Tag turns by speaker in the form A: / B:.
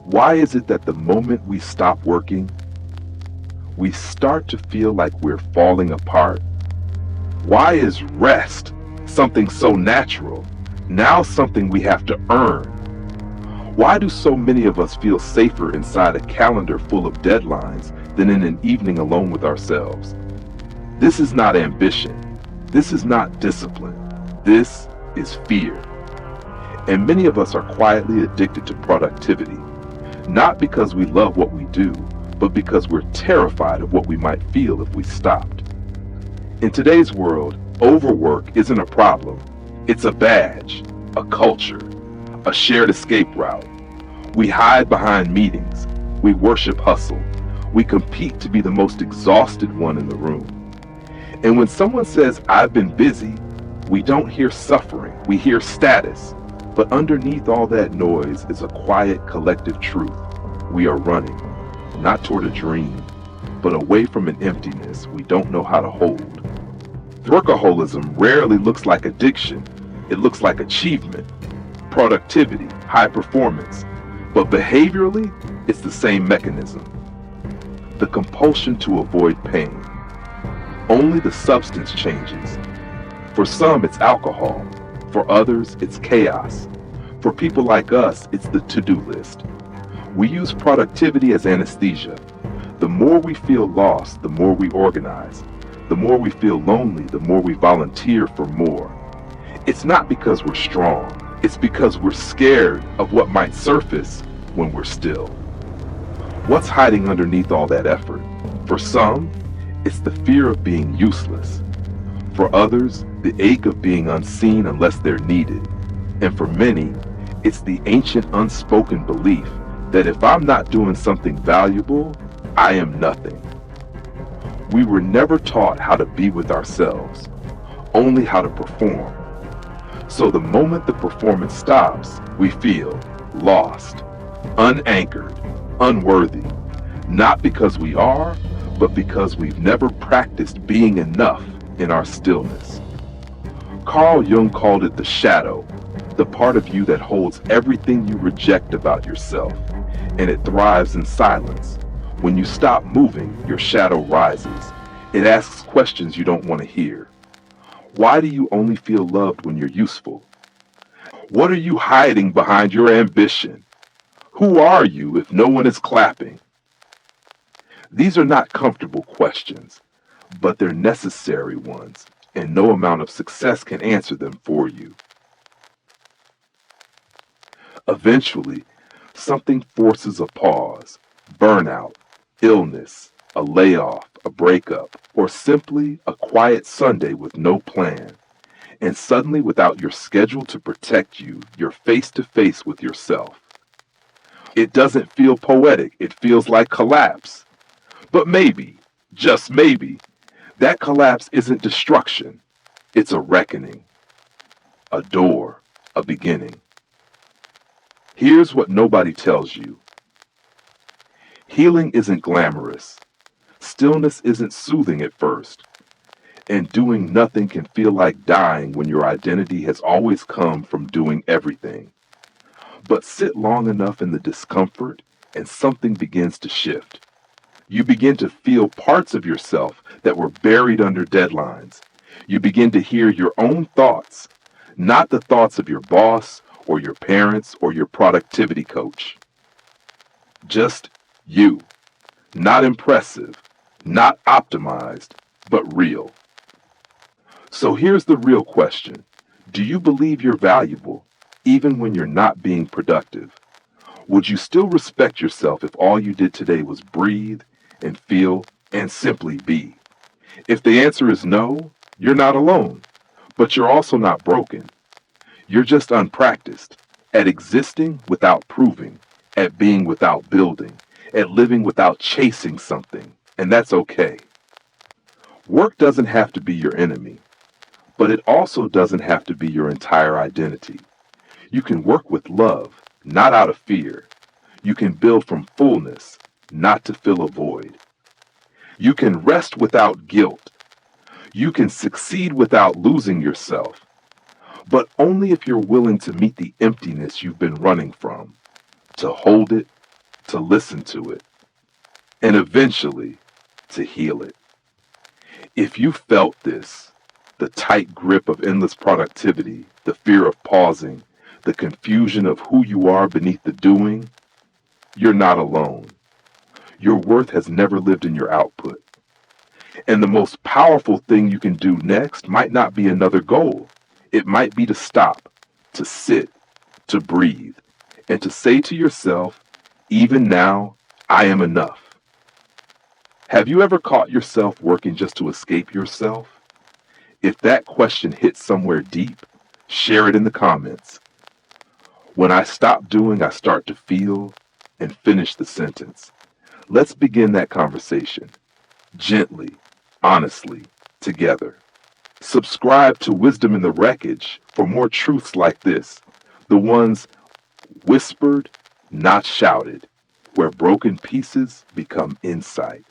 A: Why is it that the moment we stop working, we start to feel like we're falling apart? Why is rest something so natural, now something we have to earn? Why do so many of us feel safer inside a calendar full of deadlines than in an evening alone with ourselves? This is not ambition. This is not discipline. This is fear. And many of us are quietly addicted to productivity, not because we love what we do, but because we're terrified of what we might feel if we stopped. In today's world, overwork isn't a problem. It's a badge, a culture, a shared escape route. We hide behind meetings. We worship hustle. We compete to be the most exhausted one in the room. And when someone says, "I've been busy," we don't hear suffering. We hear status. But underneath all that noise is a quiet collective truth. We are running, not toward a dream, but away from an emptiness we don't know how to hold. Workaholism rarely looks like addiction. It looks like achievement, productivity, high performance. But behaviorally, it's the same mechanism. The compulsion to avoid pain. Only the substance changes. For some, it's alcohol. For others, it's chaos. For people like us, it's the to-do list. We use productivity as anesthesia. The more we feel lost, the more we organize. The more we feel lonely, the more we volunteer for more. It's not because we're strong. It's because we're scared of what might surface when we're still. What's hiding underneath all that effort? For some, it's the fear of being useless. For others, the ache of being unseen unless they're needed. And for many, it's the ancient unspoken belief that if I'm not doing something valuable, I am nothing. We were never taught how to be with ourselves, only how to perform. So the moment the performance stops, we feel lost, unanchored, unworthy, not because we are, but because we've never practiced being enough in our stillness. Carl Jung called it the shadow, the part of you that holds everything you reject about yourself, and it thrives in silence. When you stop moving, your shadow rises. It asks questions you don't want to hear. Why do you only feel loved when you're useful? What are you hiding behind your ambition? Who are you if no one is clapping? These are not comfortable questions, but they're necessary ones, and no amount of success can answer them for you. Eventually, something forces a pause, burnout, illness, a layoff, a breakup, or simply a quiet Sunday with no plan. And suddenly, without your schedule to protect you, you're face to face with yourself. It doesn't feel poetic, it feels like collapse. But maybe, just maybe, that collapse isn't destruction. It's a reckoning, a door, a beginning. Here's what nobody tells you. Healing isn't glamorous. Stillness isn't soothing at first. And doing nothing can feel like dying when your identity has always come from doing everything. But sit long enough in the discomfort and something begins to shift. You begin to feel parts of yourself that were buried under deadlines. You begin to hear your own thoughts, not the thoughts of your boss or your parents or your productivity coach. Just you. Not impressive, not optimized, but real. So here's the real question. Do you believe you're valuable, even when you're not being productive? Would you still respect yourself if all you did today was breathe and feel and simply be? If the answer is no, you're not alone, but you're also not broken. You're just unpracticed at existing without proving, at being without building, at living without chasing something, and that's okay. Work doesn't have to be your enemy, but it also doesn't have to be your entire identity. You can work with love, not out of fear. You can build from fullness, not to fill a void. You can rest without guilt. You can succeed without losing yourself, but only if you're willing to meet the emptiness you've been running from, to hold it, to listen to it, and eventually to heal it. If you felt this, the tight grip of endless productivity, the fear of pausing, the confusion of who you are beneath the doing, you're not alone. Your worth has never lived in your output. And the most powerful thing you can do next might not be another goal. It might be to stop, to sit, to breathe, and to say to yourself, even now, I am enough. Have you ever caught yourself working just to escape yourself? If that question hits somewhere deep, share it in the comments. When I stop doing, I start to feel, and finish the sentence. Let's begin that conversation. Gently, honestly, together. Subscribe to Wisdom in the Wreckage for more truths like this, the ones whispered, not shouted, where broken pieces become insight.